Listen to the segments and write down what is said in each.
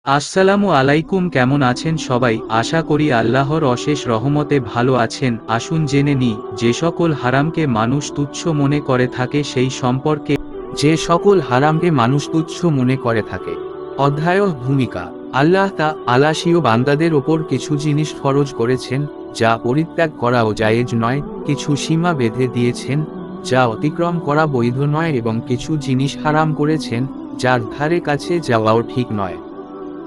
আসসালামু আলাইকুম, কেমন আছেন সবাই? আশা করি আল্লাহর অশেষ রহমতে ভালো আছেন। আসুন জেনে নিই যে সকল হারামকে মানুষ তুচ্ছ মনে করে থাকে সেই সম্পর্কে। যে সকল হারামকে মানুষ তুচ্ছ মনে করে থাকে। অধ্যায় ভূমিকা। আল্লাহ আলাসীয় বান্দাদের ওপর কিছু জিনিস ফরজ করেছেন যা পরিত্যাগ করাও জায়েজ নয়, কিছু সীমা বেঁধে দিয়েছেন যা অতিক্রম করা বৈধ নয় এবং কিছু জিনিস হারাম করেছেন যার ধারে কাছে যাওয়াও ঠিক নয়।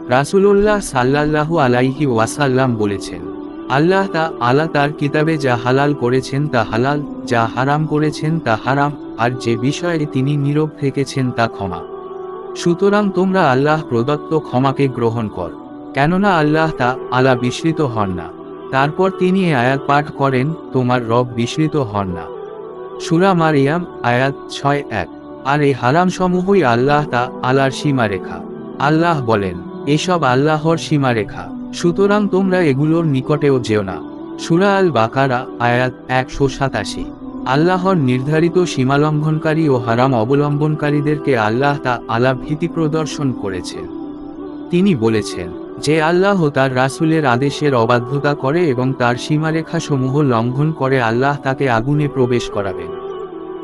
রাসূলুল্লাহ সাল্লাল্লাহু আলাইহি ওয়াসাল্লাম বলেছেন, আল্লাহ তার কিতাবে যা হালাল করেছেন তা হালাল, যা হারাম করেছেন তা হারাম, আর যে বিষয়ে তিনি নীরব থেকেছেন তা ক্ষমা। সুতরাং তোমরা আল্লাহ প্রদত্ত ক্ষমাকে গ্রহণ কর, কেননা আল্লাহ আলা বিস্মৃত হন না। তারপর তিনি আয়াত পাঠ করেন, তোমার রব বিস্মৃত হন না। সূরা মারিয়াম আয়াত 6-1। আর এই হারামসমূহই আল্লাহ আলার সীমারেখা। আল্লাহ বলেন, এসব আল্লাহর সীমারেখা, সুতরাং তোমরা এগুলোর নিকটেও যেও না। সূরা আল বাকারা আয়াত 187। আল্লাহর নির্ধারিত সীমালঙ্ঘনকারী ও হারাম অবলম্বনকারীদেরকে আল্লাহ আলা ভীতি প্রদর্শন করেছেন। তিনি বলেছেন, যে আল্লাহ তার রাসূলের আদেশের অবাধ্যতা করে এবং তার সীমারেখাসমূহ লঙ্ঘন করে আল্লাহ তাকে আগুনে প্রবেশ করাবেন।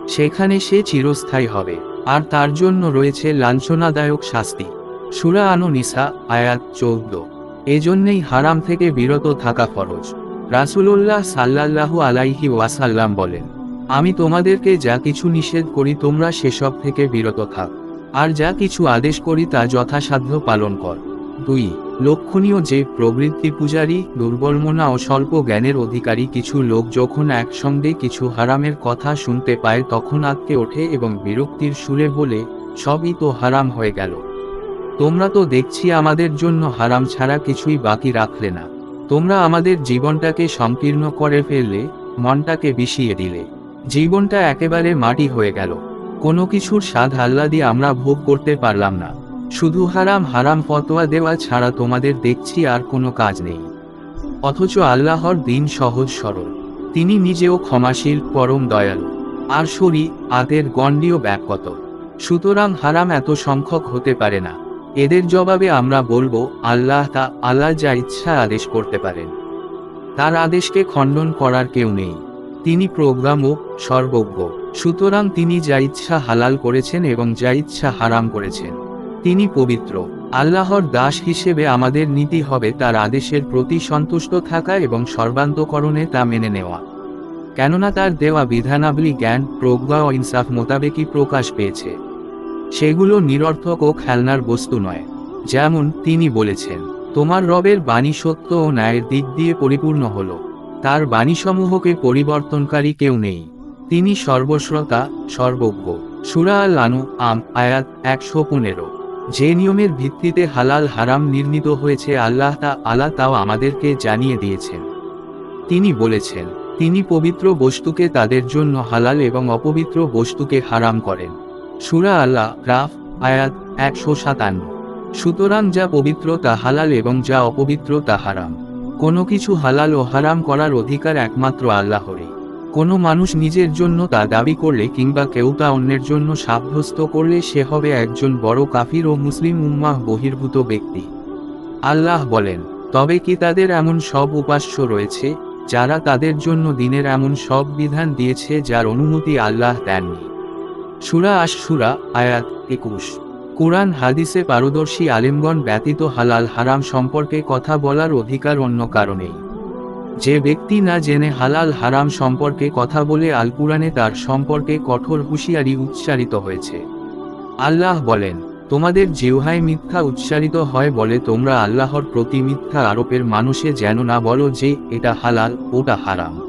সেখানে সে চিরস্থায়ী হবে, আর তার জন্য রয়েছে লাঞ্ছনাদায়ক শাস্তি। সূরা আন-নিসা আয়াত 14। এজন্যই হারাম থেকে বিরত থাকা ফরজ। রাসূলুল্লাহ সাল্লাল্লাহু আলাইহি ওয়াসাল্লাম বলেন, আমি তোমাদেরকে যা কিছু নিষেধ করি তোমরা সেসব থেকে বিরত থাক, আর যা কিছু আদেশ করি তা যথাসাধ্য পালন কর। 2. লক্ষণীয় যে প্রবৃত্তি পূজারী, দুর্বলমনা ও স্বল্প জ্ঞানের অধিকারী কিছু লোক যখন একসঙ্গে কিছু হারামের কথা শুনতে পায় তখন আঁতকে ওঠে এবং বিরক্তির সুরে বলে, সবই তো হারাম হয়ে গেল। তোমরা তো দেখছি আমাদের জন্য হারাম ছাড়া কিছুই বাকি রাখলে না। তোমরা আমাদের জীবনটাকে সংকীর্ণ করে ফেললে, মনটাকে বিষিয়ে দিলে। জীবনটা একেবারে মাটি হয়ে গেল। কোনো কিছুর স্বাদ আহ্লাদি আমরা ভোগ করতে পারলাম না। শুধু হারাম হারাম ফতোয়া দেওয়া ছাড়া তোমাদের দেখছি আর কোনো কাজ নেই। অথচ আল্লাহর দিন সহজ সরল। তিনি নিজেও ক্ষমাশীল, পরম দয়ালু, আর শরীআতের গণ্ডিও ব্যাপকত। সুতরাং হারাম এত সংখ্যক হতে পারে না। এদের জবাবে আমরা বলবো, আল্লাহ যা ইচ্ছা আদেশ করতে পারেন। তার আদেশকে খণ্ডন করার কেউ নেই। তিনি প্রজ্ঞাময় ও সর্বজ্ঞ। সুতরাং তিনি যা ইচ্ছা হালাল করেছেন এবং যা ইচ্ছা হারাম করেছেন। তিনি পবিত্র। আল্লাহর দাস হিসেবে আমাদের নীতি হবে তার আদেশের প্রতি সন্তুষ্ট থাকা এবং সর্বান্তকরণে তা মেনে নেওয়া। কেননা তার দেওয়া বিধানাবলী জ্ঞান, প্রজ্ঞা ও ইনসাফ মোতাবেকই প্রকাশ পেয়েছে। সেগুলো নিরর্থক ও খেলনার বস্তু নয়। যেমন তিনি বলেছেন, তোমার রবের বাণী সত্য ও ন্যায়ের দিক দিয়ে পরিপূর্ণ হল। তার বাণীসমূহকে পরিবর্তনকারী কেউ নেই। তিনি সর্বশ্রোতা, সর্বজ্ঞ। সূরা আল-আনআম আয়াত 115। যে নিয়মের ভিত্তিতে হালাল হারাম নির্ণীত হয়েছে আল্লাহ তাও আমাদেরকে জানিয়ে দিয়েছেন। তিনি বলেছেন, তিনি পবিত্র বস্তুকে তাদের জন্য হালাল এবং অপবিত্র বস্তুকে হারাম করেন। সূরা আল-আরাফ আয়াত 157। সুতরাং যা পবিত্র তা হালাল এবং যা অপবিত্র তা হারাম। কোনো কিছু হালাল ও হারাম করার অধিকার একমাত্র আল্লাহরই। কোনো মানুষ নিজের জন্য তা দাবি করলে কিংবা কেউ তা অন্যের জন্য সাব্যস্ত করলে সে হবে একজন বড় কাফির ও মুসলিম উম্মাহ বহির্ভূত ব্যক্তি। আল্লাহ বলেন, তবে কি তাদের এমন সব উপাস্য রয়েছে যারা তাদের জন্য দিনের এমন সব বিধান দিয়েছে যার অনুমতি আল্লাহ দেননি। সূরা আশ-শূরা আয়াত 21। কুরআন হাদিসে পারদর্শী আলেমগণ ব্যতীত হালাল হারাম সম্পর্কে কথা বলার অধিকার অন্য কারণেই। যে ব্যক্তি না জেনে হালাল হারাম সম্পর্কে কথা বলে আল কুরআনে তার সম্পর্কে কঠোর হুঁশিয়ারি উচ্চারিত হয়েছে। আল্লাহ বলেন, তোমাদের জিহ্বায় মিথ্যা উচ্চারিত হয় বলে তোমরা আল্লাহর প্রতি মিথ্যা আরোপের মানুষে যেন না বলো যে এটা হালাল ওটা হারাম।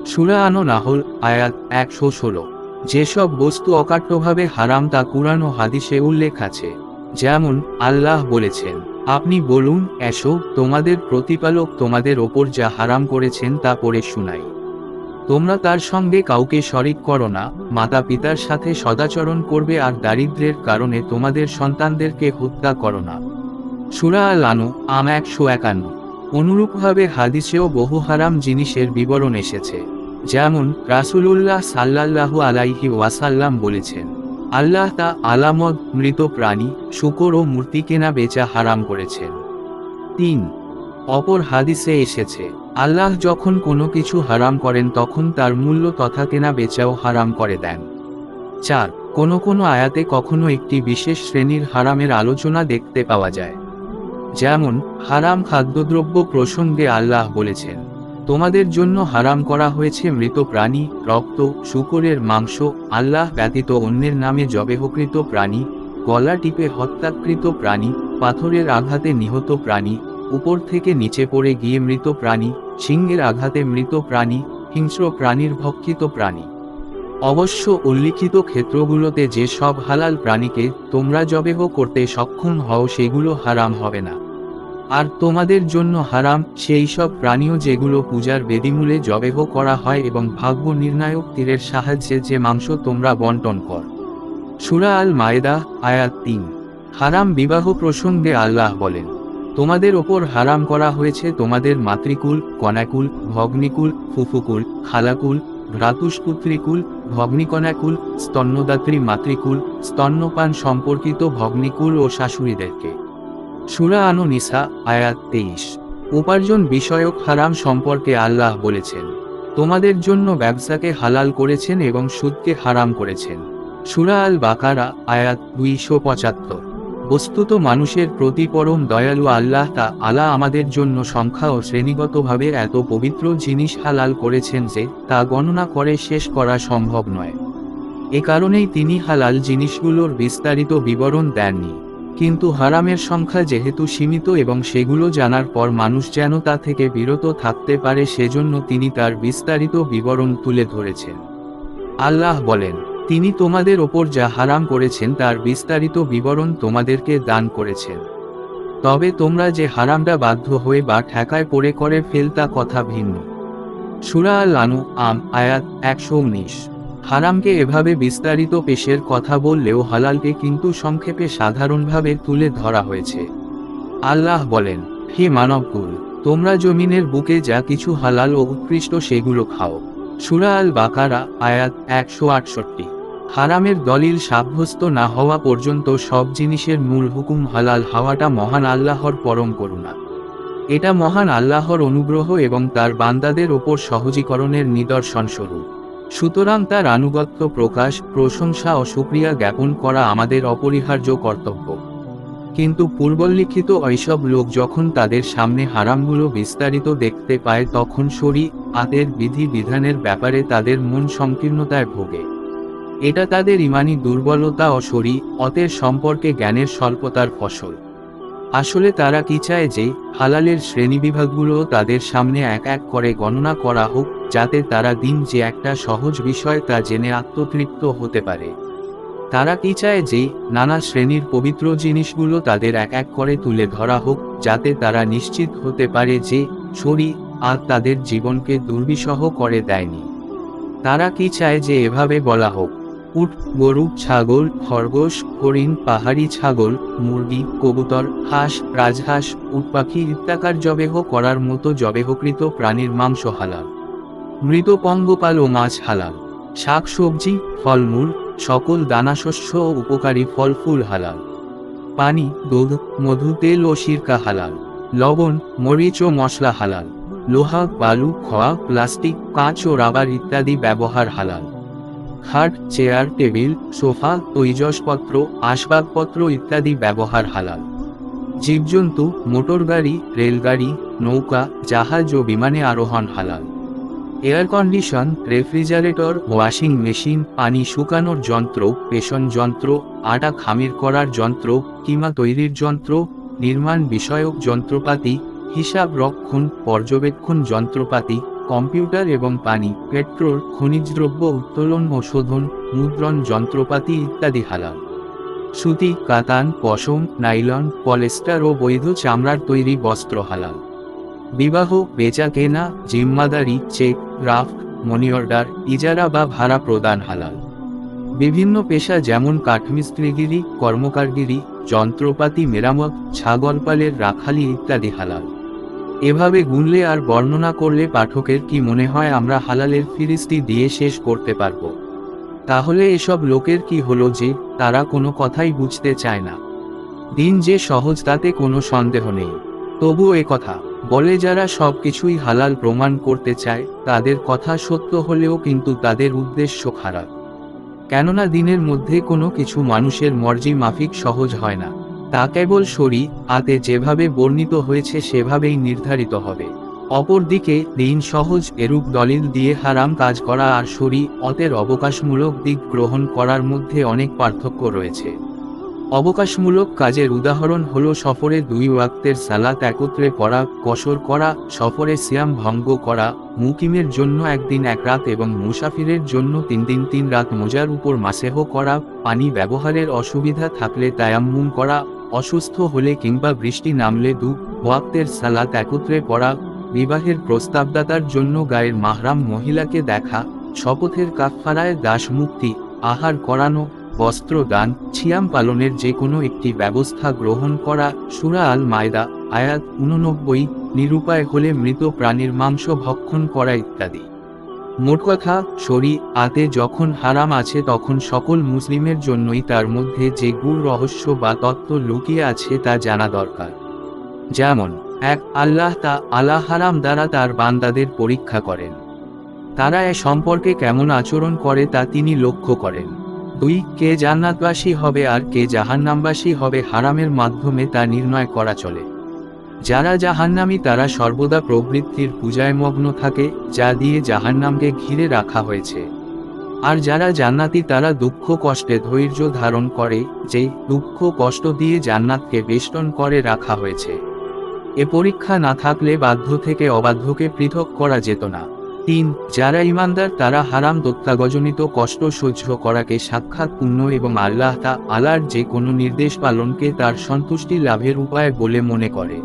সূরা আন-নাহল আয়াত 116। যেসব বস্তু অকাট্যভাবে হারাম তা কুরআন ও হাদিসে উল্লেখ আছে। যেমন আল্লাহ বলেছেন, আপনি বলুন, এসো, তোমাদের প্রতিপালক তোমাদের ওপর যা হারাম করেছেন তা পড়ে শুনাই। তোমরা তার সঙ্গে কাউকে শরিক করো না, মাতা পিতার সাথে সদাচরণ করবে আর দারিদ্র্যের কারণে তোমাদের সন্তানদেরকে হত্যা করো না। সূরা আল-আনআম 151। অনুরূপভাবে হাদিসেও বহু হারাম জিনিসের বিবরণ এসেছে। যেমন রাসূলুল্লাহ সাল্লাল্লাহু আলাইহি ওয়াসাল্লাম বলেছেন, আল্লাহ তা আলামত মৃত প্রাণী শূকর ও মূর্তি কেনা বেচা হারাম করেছেন। 3 অপর হাদিসে এসেছে, আল্লাহ যখন কোনো কিছু হারাম করেন তখন তার মূল্য তথা কেনা বেচাও হারাম করে দেন। 4 কোনো কোনো আয়াতে কখনো একটি বিশেষ শ্রেণীর হারামের আলোচনা দেখতে পাওয়া যায়। যেমন হারাম খাদ্যদ্রব্য প্রসঙ্গে আল্লাহ বলেছেন, তোমাদের জন্য হারাম করা হয়েছে মৃত প্রাণী, রক্ত, শূকরের মাংস, আল্লাহ ব্যতীত অন্যের নামে জবেহকৃত প্রাণী, গলা টিপে হত্যাকৃত প্রাণী, পাথরের আঘাতে নিহত প্রাণী, উপর থেকে নিচে পড়ে গিয়ে মৃত প্রাণী, সিংহের আঘাতে মৃত প্রাণী, হিংস্র প্রাণীর ভক্ষিত প্রাণী। অবশ্য উল্লিখিত ক্ষেত্রগুলোতে যে সব হালাল প্রাণীকে তোমরা জবেহ করতে সক্ষম হও সেগুলো হারাম হবে না। আর তোমাদের জন্য হারাম সেই সব প্রাণীও যেগুলো পূজার বেদিমূলে জবেহ করা হয় এবং ভাগ্য নির্ণায়ক তীরের সাহায্যে যে মাংস তোমরা বন্টন কর। সূরা আল মায়েদা আয়াত 3। হারাম বিবাহ প্রসঙ্গে আল্লাহ বলেন, তোমাদের ওপর হারাম করা হয়েছে তোমাদের মাতৃকুল, কন্যাকুল, ভগ্নিকুল, ফুফুকুল, খালাকুল, ভ্রাতুষ্পুত্রীকুল, ভগ্নিকন্যাকুল, স্তন্যদাত্রী মাতৃকুল, স্তন্যপান সম্পর্কিত ভগ্নিকুল ও শাশুড়িদেরকে। সূরা আন-নিসা আয়াত 23। উপার্জন বিষয়ক হারাম সম্পর্কে আল্লাহ বলেছেন, তোমাদের জন্য ব্যবসাকে হালাল করেছেন এবং সুদকে হারাম করেছেন। সূরা আল বাকারা আয়াত 275। বস্তুত মানুষের প্রতি পরম দয়ালু আল্লাহ তাআলা আমাদের জন্য সংখ্যা ও শ্রেণীগতভাবে এত পবিত্র জিনিস হালাল করেছেন যে তা গণনা করে শেষ করা সম্ভব নয়। এ কারণেই তিনি হালাল জিনিসগুলোর বিস্তারিত বিবরণ দেননি। কিন্তু হারামের সংখ্যা যেহেতু সীমিত এবং সেগুলো জানার পর মানুষ যেন তা থেকে বিরত থাকতে পারে সেজন্য তিনি তার বিস্তারিত বিবরণ তুলে ধরেছেন। আল্লাহ বলেন, তিনি তোমাদের ওপর যা হারাম করেছেন তার বিস্তারিত বিবরণ তোমাদেরকে দান করেছেন। তবে তোমরা যে হারামটা বাধ্য হয়ে বা ঠেকায় পড়ে করে ফেলতা কথা ভিন্ন। সূরা আল আনআম আয়াত 119। হারামকে এভাবে বিস্তারিত পেশের কথা বললেও হালালকে কিন্তু সংক্ষেপে সাধারণভাবে তুলে ধরা হয়েছে। আল্লাহ বলেন, হে মানবকুল, তোমরা জমিনের বুকে যা কিছু হালাল ও উৎকৃষ্ট সেগুলো খাও। সূরা আল বাকারা আয়াত 168। হারামের দলিল সাব্যস্ত না হওয়া পর্যন্ত সব জিনিসের মূল হুকুম হালাল হওয়াটা মহান আল্লাহর পরম করুণা। এটা মহান আল্লাহর অনুগ্রহ এবং তার বান্দাদের ওপর সহজীকরণের নিদর্শন স্বরূপ। সুতরাং তার আনুগত্য প্রকাশ, প্রশংসা ও শুকরিয়া জ্ঞাপন করা আমাদের অপরিহার্য কর্তব্য। কিন্তু পূর্বোল্লিখিত ওইসব লোক যখন তাদের সামনে হারামগুলো বিস্তারিত দেখতে পায় তখন শরীআতের বিধি বিধানের ব্যাপারে তাদের মন সংকীর্ণতায় ভোগে। এটা তাদের ঈমানি দুর্বলতা ও শরীআতের সম্পর্কে জ্ঞানের স্বল্পতার ফসল। আসলে তারা কি চায় যে হালালের শ্রেণীবিভাগগুলো তাদের সামনে এক এক করে গণনা করা হোক, যাতে তারা দিন যে একটা সহজ বিষয় তা জেনে আত্মতৃপ্ত হতে পারে। তারা কি চায় যে নানা শ্রেণীর পবিত্র জিনিসগুলো তাদের এক এক করে তুলে ধরা হোক, যাতে তারা নিশ্চিত হতে পারে যে শরীআত তাদের জীবনকে দুর্বিষহ করে দেয়নি। তারা কি চায় যে এভাবে বলা হোক, উট, গরু, ছাগল, খরগোশ, হরিণ, পাহাড়ি ছাগল, মুরগি, কবুতর, হাঁস, রাজহাঁস, উটপাখি ইত্যাকার জবেহ করার মতো জবেহকৃত প্রাণীর মাংস হালাল, মৃত পঙ্গপাল ও মাছ হালাল, শাক সবজি, ফলমূল, সকল দানাশস্য ও উপকারী ফল ফুল হালাল, পানি, দুধ, মধু, তেল ও সিরকা হালাল, লবণ, মরিচ ও মশলা হালাল, লোহা, বালু, খোয়া, প্লাস্টিক, কাঁচ ও রাবার ইত্যাদি ব্যবহার হালাল, খাট, চেয়ার, টেবিল, সোফা, তৈজসপত্র, আসবাবপত্র ইত্যাদি ব্যবহার হালাল, জীবজন্তু, মোটরগাড়ি, রেলগাড়ি, নৌকা, জাহাজ ও বিমানে আরোহণ হালাল, air condition, refrigerator, washing machine, পানি শুকানোর যন্ত্র, পেষণ যন্ত্র, আটা খামির করার যন্ত্র, কিমা তৈরির যন্ত্র, নির্মাণ বিষয়ক যন্ত্রপাতি, হিসাব রক্ষণ পর্যবেক্ষণ যন্ত্রপাতি, কম্পিউটার এবং পানি, পেট্রোল, খনিজদ্রব্য উত্তোলন ও শোধন, মুদ্রণ যন্ত্রপাতি ইত্যাদি হালাল, সুতি, কাতান, পশম, নাইলন, পলেস্টার ও বৈধ চামড়ার তৈরি বস্ত্র হালাল, বিবাহ, বেচা কেনা, জিম্মাদারি, চেক, ড্রাফট, মনি অর্ডার, ইজারা বা ভাড়া প্রদান হালাল, বিভিন্ন পেশা যেমন কাঠমিস্ত্রিগিরি, কর্মকারগিরি, যন্ত্রপাতি মেরামত, ছাগলপালের রাখালি ইত্যাদি হালাল। এভাবে গুনলে আর বর্ণনা করলে পাঠকের কি মনে হয় আমরা হালালের ফিরিস্তি দিয়ে শেষ করতে পারব? তাহলে এসব লোকের কি হলো যে তারা কোনো কথাই বুঝতে চায় না? দিন যে সহজ তাতে কোনো সন্দেহ নেই, তবুও কথা বলে যারা সব কিছুই হালাল প্রমাণ করতে চায় তাদের কথা সত্য হলেও কিন্তু তাদের উদ্দেশ্য খারাপ। কেননা দিনের মধ্যে কোনো কিছু মানুষের মর্জি মাফিক সহজ হয় না, তা কেবল শরীআতে যেভাবে বর্ণিত হয়েছে সেভাবেই নির্ধারিত হবে। অপরদিকে দিন সহজ এরূপ দলিল দিয়ে হারাম কাজ করা আর শরীয়তের অবকাশমূলক দিক গ্রহণ করার মধ্যে অনেক পার্থক্য রয়েছে। অবকাশমূলক কাজের উদাহরণ হলো সফরে 2 ওয়াক্তের সালাত একত্রে পড়া, কসর করা, সফরে সিয়াম ভঙ্গ করা, মুকিমের জন্য 1 দিন 1 রাত এবং মুসাফিরের জন্য 3 দিন 3 রাত মোজার উপর মাসেহ করা, পানি ব্যবহারের অসুবিধা থাকলে তায়াম্মুম করা, অসুস্থ হলে কিংবা বৃষ্টি নামলে 2 ওয়াক্তের সালাত একত্রে পড়া, বিবাহের প্রস্তাবদাতার জন্য গায়ের মাহরাম মহিলাকে দেখা, শপথের কাফফারায় দাস মুক্তি, আহার করানো, বস্ত্র দান, সিয়াম পালনের যে কোনো একটি ব্যবস্থা গ্রহণ করা, সূরা আল মায়দা আয়াত 89, নিরুপায় হলে মৃত প্রাণীর মাংস ভক্ষণ করা ইত্যাদি। মোট কথা, শরীআতে যখন হারাম আছে তখন সকল মুসলিমের জন্যই তার মধ্যে যে গূঢ় রহস্য বা তত্ত্ব লুকিয়ে আছে তা জানা দরকার। যেমন 1. আল্লাহ তাআলা হারাম দ্বারা তার বান্দাদের পরীক্ষা করেন। তারা এ সম্পর্কে কেমন আচরণ করে তা তিনি লক্ষ্য করেন। 2. কে জান্নাতবাসী হবে আর কে জাহান্নামবাসী হবে হারামের মাধ্যমে তা নির্ণয় করা চলে। যারা জাহান্নামী তারা সর্বদা প্রবৃত্তির পূজায় মগ্ন থাকে, যা দিয়ে জাহান্নামকে ঘিরে রাখা হয়েছে। আর যারা জান্নাতি তারা দুঃখ কষ্টে ধৈর্য ধারণ করে, যে দুঃখ কষ্ট দিয়ে জান্নাতকে বেষ্টন করে রাখা হয়েছে। এ পরীক্ষা না থাকলে বাধ্য থেকে অবাধ্যকে পৃথক করা যেত না। 3. যারা ঈমানদার তারা হারাম দত্তাগজনিত কষ্ট সহ্য করাকে সাক্ষাৎ পুণ্য এবং আল্লাহ তাআলার যে কোনো নির্দেশ পালনকে তার সন্তুষ্টি লাভের উপায় বলে মনে করে।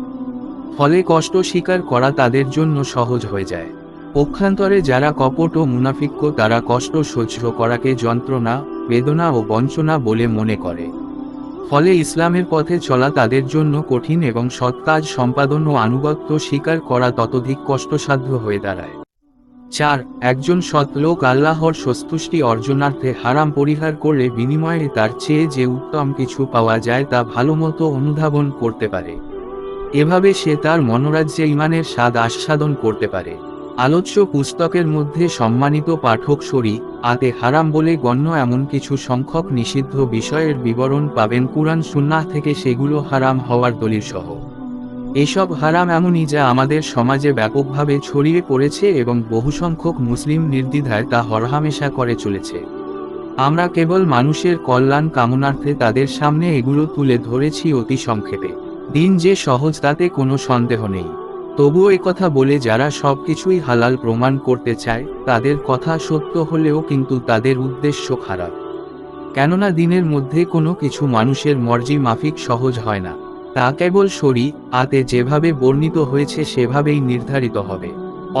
ফলে কষ্ট স্বীকার করা তাদের জন্য সহজ হয়ে যায়। পক্ষান্তরে যারা কপট ও মুনাফিক্য তারা কষ্ট সহ্য করাকে যন্ত্রণা, বেদনা ও বঞ্চনা বলে মনে করে। ফলে ইসলামের পথে চলা তাদের জন্য কঠিন এবং সৎ কাজ সম্পাদন ও আনুগত্য স্বীকার করা ততোধিক কষ্টসাধ্য হয়ে দাঁড়ায়। 4. একজন সৎ লোক আল্লাহর সন্তুষ্টি অর্জনার্থে হারাম পরিহার করলে বিনিময়ে তার চেয়ে যে উত্তম কিছু পাওয়া যায় তা ভালোমতো অনুধাবন করতে পারে। এভাবে সে তার মনোরাজ্যে ঈমানের স্বাদ আস্বাদন করতে পারে। আলোচ্য পুস্তকের মধ্যে সম্মানিত পাঠক শরীআতে হারাম বলে গণ্য এমন কিছু সংখ্যক নিষিদ্ধ বিষয়ের বিবরণ পাবেন কুরআন সুন্নাহ থেকে, সেগুলো হারাম হওয়ার দলিল সহ। এসব হারাম এমনই যা আমাদের সমাজে ব্যাপকভাবে ছড়িয়ে পড়েছে এবং বহুসংখ্যক মুসলিম নির্দ্বিধায় তা হরহামেশা করে চলেছে। আমরা কেবল মানুষের কল্যাণ কামনার্থে তাদের সামনে এগুলো তুলে ধরেছি অতি সংক্ষেপে। দিন যে সহজ তাতে কোনো সন্দেহ নেই, তবুও কথা বলে যারা সব কিছুই হালাল প্রমাণ করতে চায় তাদের কথা সত্য হলেও কিন্তু তাদের উদ্দেশ্য খারাপ। কেননা দিনের মধ্যে কোনো কিছু মানুষের মর্জি মাফিক সহজ হয় না, তা কেবল শরীআতে যেভাবে বর্ণিত হয়েছে সেভাবেই নির্ধারিত হবে।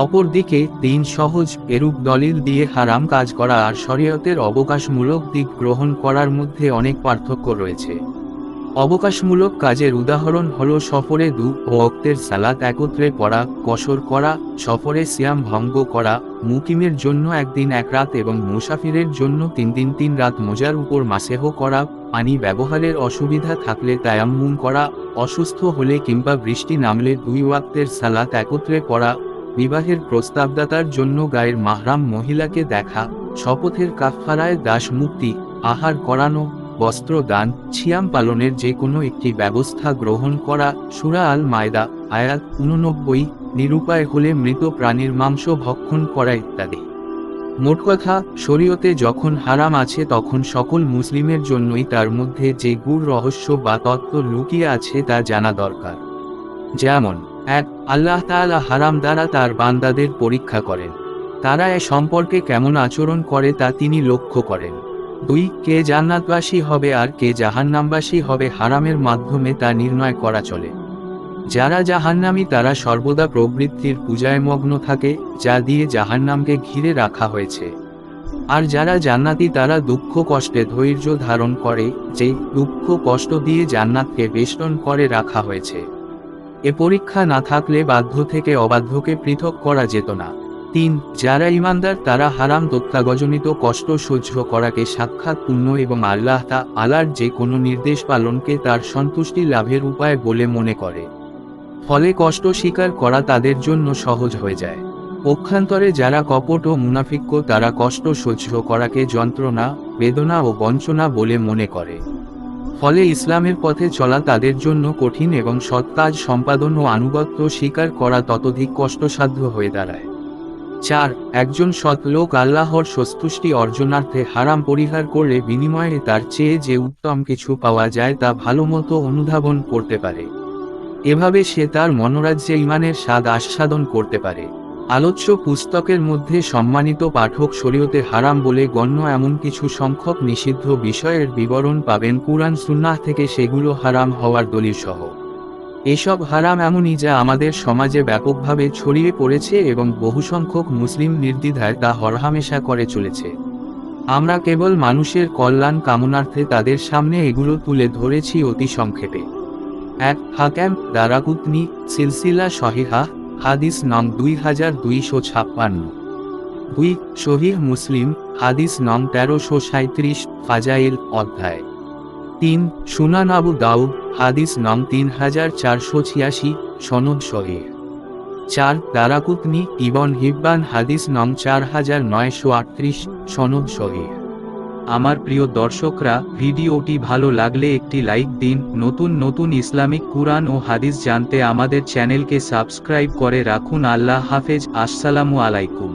অপরদিকে দিন সহজ এরূপ দলিল দিয়ে হারাম কাজ করা আর শরীয়তের অবকাশমূলক দিক গ্রহণ করার মধ্যে অনেক পার্থক্য রয়েছে। অবকাশমূলক কাজের উদাহরণ হলো সফরে 2 ওয়াক্তের সালাত একত্রে পড়া, কসর করা, সফরে সিয়াম ভঙ্গ করা, মুকিমের জন্য 1 দিন 1 রাত এবং মুসাফিরের জন্য 3 দিন 3 রাত মোজার উপর মাসেহ করা, পানি ব্যবহারের অসুবিধা থাকলে তায়াম্মুম করা, অসুস্থ হলে কিংবা বৃষ্টি নামলে 2 ওয়াক্তের সালাত একত্রে পড়া, বিবাহের প্রস্তাবদাতার জন্য গায়ের মাহরাম মহিলাকে দেখা, শপথের কাফফারায় দাস মুক্তি, আহার করানো, বস্ত্র দান, সিয়াম পালনের যে কোনো একটি ব্যবস্থা গ্রহণ করা, সূরা আল মায়দা আয়াত 89, নিরুপায় হলে মৃত প্রাণীর মাংস ভক্ষণ করা ইত্যাদি। মোট কথা, শরীয়তে যখন হারাম আছে তখন সকল মুসলিমের জন্যই তার মধ্যে যে গূঢ় রহস্য বা তত্ত্ব লুকিয়ে আছে তা জানা দরকার। যেমন 1. আল্লাহ তাআলা হারাম দ্বারা তার বান্দাদের পরীক্ষা করেন। তারা এ সম্পর্কে কেমন আচরণ করে তা তিনি লক্ষ্য করেন। 2. কে জান্নাতবাসী হবে আর কে জাহান্নামবাসী হবে হারামের মাধ্যমে তা নির্ণয় করা চলে। যারা জাহান্নামী তারা সর্বদা প্রবৃত্তির পূজায় মগ্ন থাকে, যা দিয়ে জাহান্নামকে ঘিরে রাখা হয়েছে। আর যারা জান্নাতি তারা দুঃখ কষ্টে ধৈর্য ধারণ করে, যে দুঃখ কষ্ট দিয়ে জান্নাতকে বেষ্টন করে রাখা হয়েছে। এ পরীক্ষা না থাকলে বাধ্য থেকে অবাধ্যকে পৃথক করা যেত না। 3. যারা ঈমানদার তারা হারাম প্রত্যাগজনিত কষ্ট সহ্য করাকে সাক্ষাৎ পুণ্য এবং আল্লাহ তাআলার যে কোনো নির্দেশ পালনকে তার সন্তুষ্টি লাভের উপায় বলে মনে করে। ফলে কষ্ট স্বীকার করা তাদের জন্য সহজ হয়ে যায়। পক্ষান্তরে যারা কপট ও মুনাফিক্য তারা কষ্ট সহ্য করাকে যন্ত্রণা, বেদনা ও বঞ্চনা বলে মনে করে। ফলে ইসলামের পথে চলা তাদের জন্য কঠিন এবং সৎ কাজ সম্পাদন ও আনুগত্য স্বীকার করা ততোধিক কষ্টসাধ্য হয়ে দাঁড়ায়। 4. একজন সৎ লোক আল্লাহর সন্তুষ্টি অর্জনার্থে হারাম পরিহার করলে বিনিময়ে তার চেয়ে যে উত্তম কিছু পাওয়া যায় তা ভালোমতো অনুধাবন করতে পারে। এভাবে সে তার মনোরাজ্যে ঈমানের স্বাদ আস্বাদন করতে পারে। আলোচ্য পুস্তকের মধ্যে সম্মানিত পাঠক শরীয়তে হারাম বলে গণ্য এমন কিছু সংখ্যক নিষিদ্ধ বিষয়ের বিবরণ পাবেন কুরআন সুন্নাহ থেকে, সেগুলো হারাম হওয়ার দলিল সহ। এসব হারাম এমনই যা আমাদের সমাজে ব্যাপকভাবে ছড়িয়ে পড়েছে এবং বহুসংখ্যক মুসলিম নির্দ্বিধায় তা হরহামেশা করে চলেছে। আমরা কেবল মানুষের কল্যাণ কামনার্থে তাদের সামনে এগুলো তুলে ধরেছি অতি সংক্ষেপে। 1. হাকেম দারাকুতনি সিলসিলা সহিহা হাদিস নং 2256। 2. সহিহ মুসলিম হাদিস নং 1337 ফাজাইল অধ্যায়। 3. সুনান আবু দাউদ হাদিস নং 3486 সনদ সহিহ। 4. দারাকুতনি ইবন হিব্বান হাদিস নং 4938 সনদ সহিহ। আমার প্রিয় দর্শকরা, ভিডিওটি ভালো লাগলে একটি লাইক দিন। নতুন নতুন ইসলামিক কুরআন ও হাদিস জানতে আমাদের চ্যানেলকে সাবস্ক্রাইব করে রাখুন। আল্লাহ হাফেজ। আসসালামু আলাইকুম।